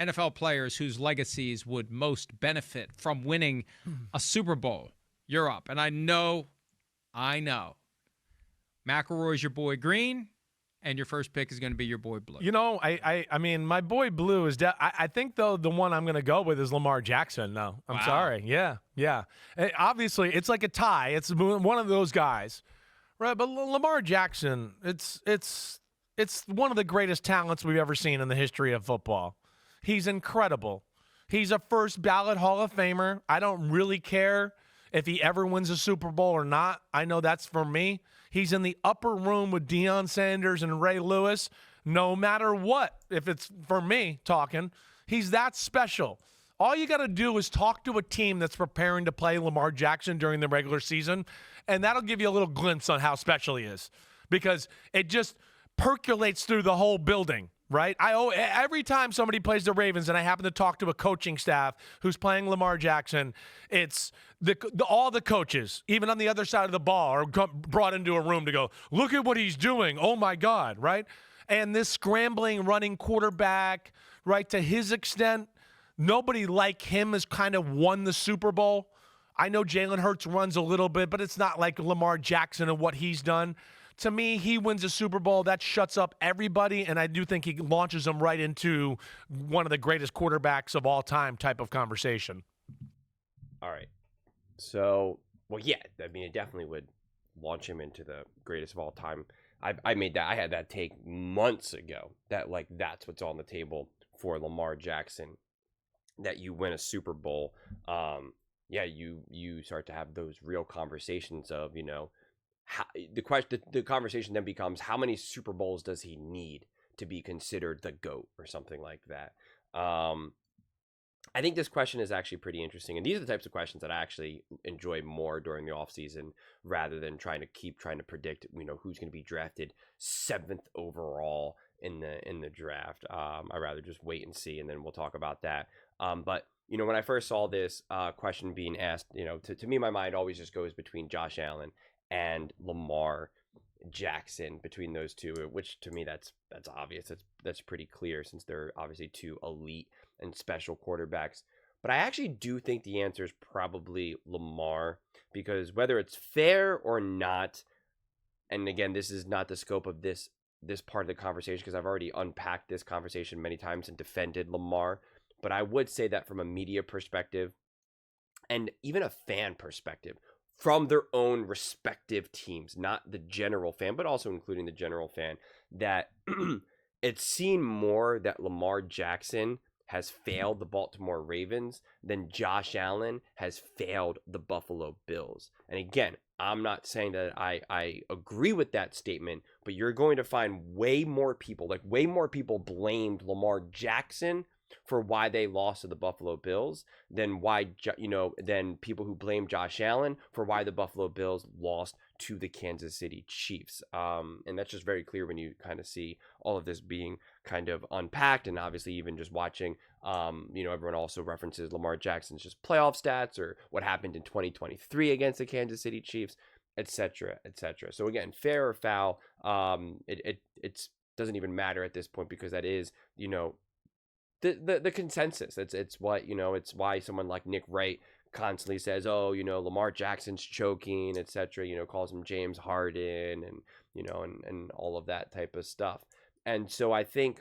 NFL players whose legacies would most benefit from winning a Super Bowl, you're up. And I know, McElroy's your boy Green, and your first pick is going to be your boy Blue. You know, I mean, my boy Blue is I think, though, the one I'm going to go with is Lamar Jackson. No, I'm sorry. Yeah. Obviously, it's like a tie. It's one of those guys, right? But Lamar Jackson, it's one of the greatest talents we've ever seen in the history of football. He's incredible. He's a first ballot Hall of Famer. I don't really care if he ever wins a Super Bowl or not. I know that's for me. He's in the upper room with Deion Sanders and Ray Lewis, no matter what. If it's for me talking, he's that special. All you got to do is talk to a team that's preparing to play Lamar Jackson during the regular season, and that'll give you a little glimpse on how special he is, because it just percolates through the whole building. Right? Every time somebody plays the Ravens and I happen to talk to a coaching staff who's playing Lamar Jackson, it's all the coaches, even on the other side of the ball, are brought into a room to go, look at what he's doing. Oh, my God, right? And this scrambling, running quarterback, right, to his extent, nobody like him has kind of won the Super Bowl. I know Jalen Hurts runs a little bit, but it's not like Lamar Jackson and what he's done. To me, he wins a Super Bowl. That shuts up everybody, and I do think he launches them right into one of the greatest quarterbacks of all time type of conversation. All right. So, well, yeah, I mean, it definitely would launch him into the greatest of all time. I had that take months ago that, like, that's what's on the table for Lamar Jackson, that you win a Super Bowl. You start to have those real conversations of, you know, the conversation then becomes, how many Super Bowls does he need to be considered the GOAT or something like that? I think this question is actually pretty interesting, and these are the types of questions that I actually enjoy more during the offseason, rather than trying to predict, you know, who's going to be drafted 7th overall in the draft. I'd rather just wait and see, and then we'll talk about that. But you know, when I first saw this question being asked, you know, to me, my mind always just goes between Josh Allen and Lamar Jackson, between those two, which to me that's obvious. That's pretty clear, since they're obviously two elite and special quarterbacks. But I actually do think the answer is probably Lamar, because whether it's fair or not, and again, this is not the scope of this part of the conversation, because I've already unpacked this conversation many times and defended Lamar, but I would say that from a media perspective and even a fan perspective, from their own respective teams, not the general fan, but also including the general fan, that it's seen more that Lamar Jackson has failed the Baltimore Ravens than Josh Allen has failed the Buffalo Bills. And again, I'm not saying that I agree with that statement, but you're going to find way more people blamed Lamar Jackson for why they lost to the Buffalo Bills than than people who blame Josh Allen for why the Buffalo Bills lost to the Kansas City Chiefs. And that's just very clear when you kind of see all of this being kind of unpacked, and obviously even just watching, everyone also references Lamar Jackson's just playoff stats or what happened in 2023 against the Kansas City Chiefs, etc., etc. So again, fair or foul, it doesn't even matter at this point, because that is, you know, the consensus. It's what, you know, it's why someone like Nick Wright constantly says, oh, you know, Lamar Jackson's choking, etc., you know, calls him James Harden, and, you know, and all of that type of stuff. And so I think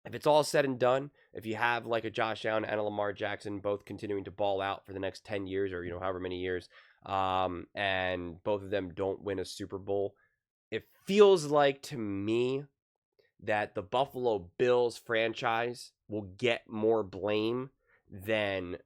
if it's all said and done, if you have like a Josh Allen and a Lamar Jackson both continuing to ball out for the next 10 years, or, you know, however many years, and both of them don't win a Super Bowl, it feels like to me that the Buffalo Bills franchise will get more blame than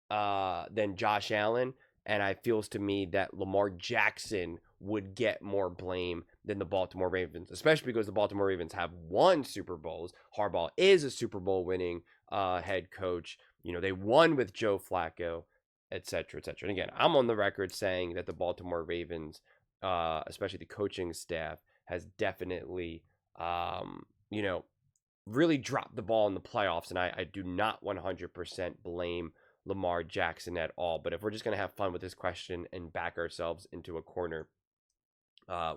Josh Allen, and it feels to me that Lamar Jackson would get more blame than the Baltimore Ravens, especially because the Baltimore Ravens have won Super Bowls. Harbaugh is a Super Bowl winning head coach. You know, they won with Joe Flacco, etc., etc. And again, I'm on the record saying that the Baltimore Ravens, especially the coaching staff, has definitely really dropped the ball in the playoffs, and I do not 100% blame Lamar Jackson at all. But if we're just going to have fun with this question and back ourselves into a corner,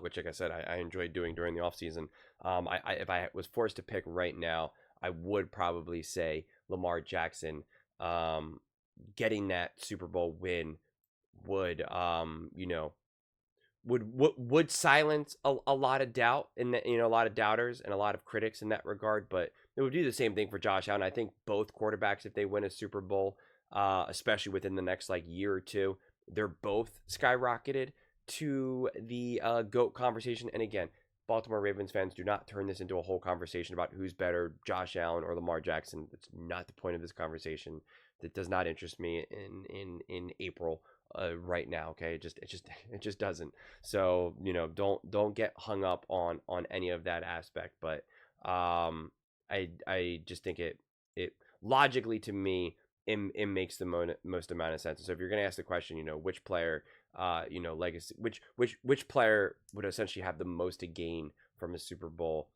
which, like I said, I enjoyed doing during the offseason, if I was forced to pick right now, I would probably say Lamar Jackson getting that Super Bowl win would would silence a lot of doubt and a lot of doubters and a lot of critics in that regard, but it would do the same thing for Josh Allen. I think both quarterbacks, if they win a Super Bowl, especially within the next like year or two, they're both skyrocketed to the GOAT conversation. And again, Baltimore Ravens fans, do not turn this into a whole conversation about who's better, Josh Allen or Lamar Jackson. That's not the point of this conversation. That does not interest me in April right now. Okay, it just doesn't. So don't get hung up on any of that aspect. But I just think it logically to me it makes the most amount of sense. So if you're gonna ask the question, which player, legacy, which player would essentially have the most to gain from a Super Bowl,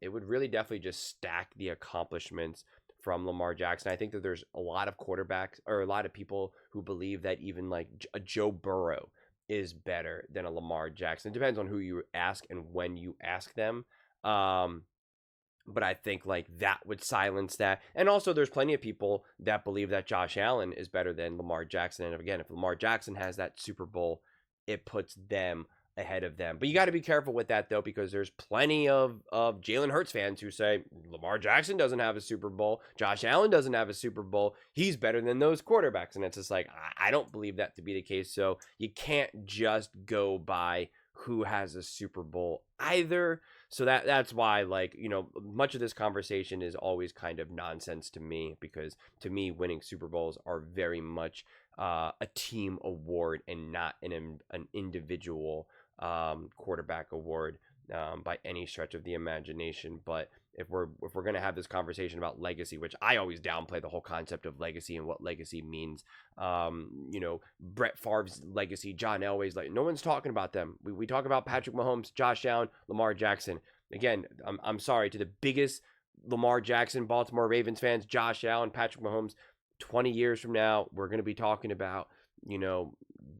it would really definitely just stack the accomplishments from Lamar Jackson. I think that there's a lot of quarterbacks or a lot of people who believe that even like a Joe Burrow is better than a Lamar Jackson. It depends on who you ask and when you ask them. But I think like that would silence that. And also there's plenty of people that believe that Josh Allen is better than Lamar Jackson. And again, if Lamar Jackson has that Super Bowl, it puts them ahead of them. But you got to be careful with that though, because there's plenty of Jalen Hurts fans who say Lamar Jackson doesn't have a Super Bowl, Josh Allen doesn't have a Super Bowl, he's better than those quarterbacks. And it's just like, I don't believe that to be the case. So you can't just go by who has a Super Bowl either. So that's why, like, much of this conversation is always kind of nonsense to me, because to me, winning Super Bowls are very much a team award and not an individual quarterback award by any stretch of the imagination. But if we're going to have this conversation about legacy, which I always downplay the whole concept of legacy and what legacy means, Brett Favre's legacy, John Elway's, like, no one's talking about them. We talk about Patrick Mahomes, Josh Allen, Lamar Jackson. Again, I'm sorry to the biggest Lamar Jackson, Baltimore Ravens fans, Josh Allen, Patrick Mahomes. 20 years from now, we're going to be talking about,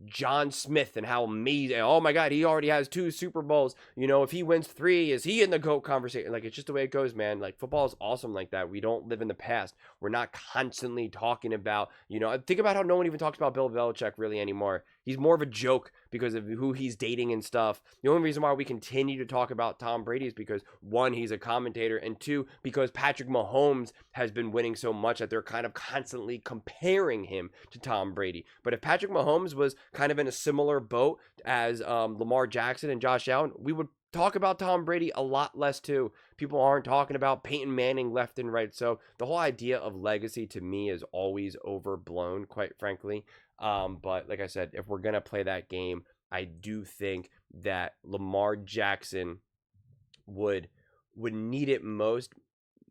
John Smith and how amazing, oh my God, he already has 2 Super Bowls. If he wins 3, is he in the GOAT conversation? Like, it's just the way it goes, man. Like, football is awesome like that. We don't live in the past. We're not constantly talking about, think about how no one even talks about Bill Belichick really anymore. He's more of a joke because of who he's dating and stuff. The only reason why we continue to talk about Tom Brady is because 1, he's a commentator, and 2, because Patrick Mahomes has been winning so much that they're kind of constantly comparing him to Tom Brady. But if Patrick Mahomes was kind of in a similar boat as Lamar Jackson and Josh Allen, we would talk about Tom Brady a lot less too. People aren't talking about Peyton Manning left and right. So the whole idea of legacy to me is always overblown, quite frankly. But like I said, if we're going to play that game, I do think that Lamar Jackson would need it most,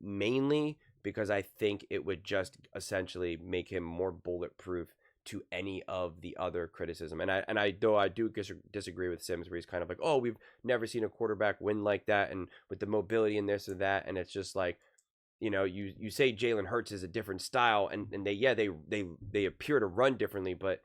mainly because I think it would just essentially make him more bulletproof to any of the other criticism. And I do disagree with Sims, where he's kind of like, oh, we've never seen a quarterback win like that, and with the mobility and this or that. And it's just like, you say Jalen Hurts is a different style, and they appear to run differently, but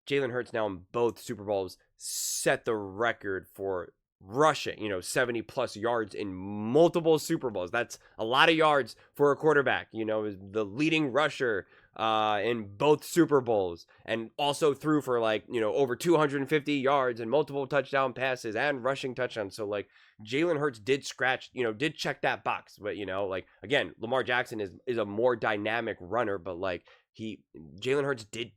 Jalen Hurts now in both Super Bowls set the record for rushing, 70 plus yards in multiple Super Bowls. That's a lot of yards for a quarterback. The leading rusher in both Super Bowls, and also threw for over 250 yards and multiple touchdown passes and rushing touchdowns. So like Jalen Hurts did check that box. But again, Lamar Jackson is a more dynamic runner, but Jalen Hurts did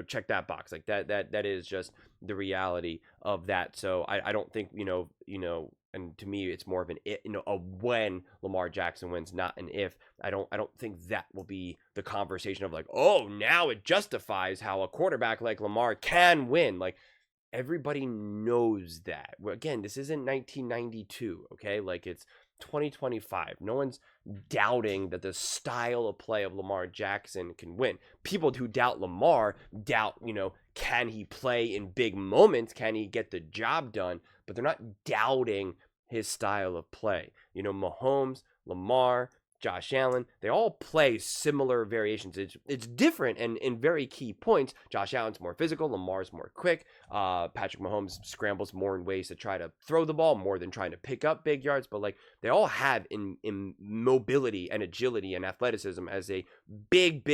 check that box. Like that is just the reality of that. So I don't think, and to me, it's more of a when Lamar Jackson wins, not an if. I don't think that will be the conversation of like, oh, now it justifies how a quarterback like Lamar can win. Like, everybody knows that. Again, this isn't 1992, okay? Like, it's 2025. No one's doubting that the style of play of Lamar Jackson can win. People who doubt Lamar doubt, can he play in big moments? Can he get the job done? But they're not doubting his style of play. Mahomes, Lamar, Josh Allen. They all play similar variations. It's different and in very key points. Josh Allen's more physical. Lamar's more quick. Patrick Mahomes scrambles more in ways to try to throw the ball more than trying to pick up big yards. But like they all have in mobility and agility and athleticism as a big,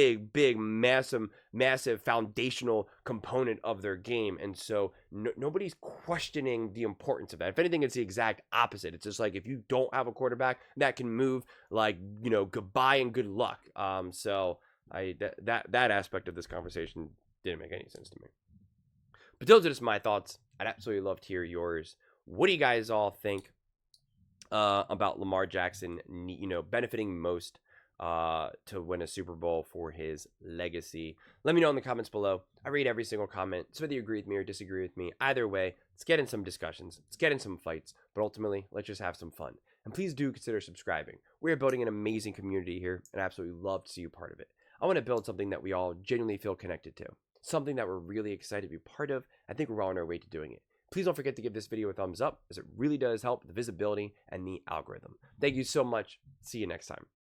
massive foundational component of their game. And so nobody's questioning the importance of that. If anything, it's the exact opposite. It's just like if you don't have a quarterback that can move, like, goodbye and good luck. So that aspect of this conversation didn't make any sense to me. But those are just my thoughts. I'd absolutely love to hear yours. What do you guys all think about Lamar Jackson, benefiting most to win a Super Bowl for his legacy? Let me know in the comments below. I read every single comment, so whether you agree with me or disagree with me, either way, let's get in some discussions, let's get in some fights, but ultimately, let's just have some fun. And please do consider subscribing. We're building an amazing community here, and I absolutely love to see you part of it. I want to build something that we all genuinely feel connected to, something that we're really excited to be part of. I think we're on our way to doing it. Please don't forget to give this video a thumbs up, as it really does help the visibility and the algorithm. Thank you so much. See you next time.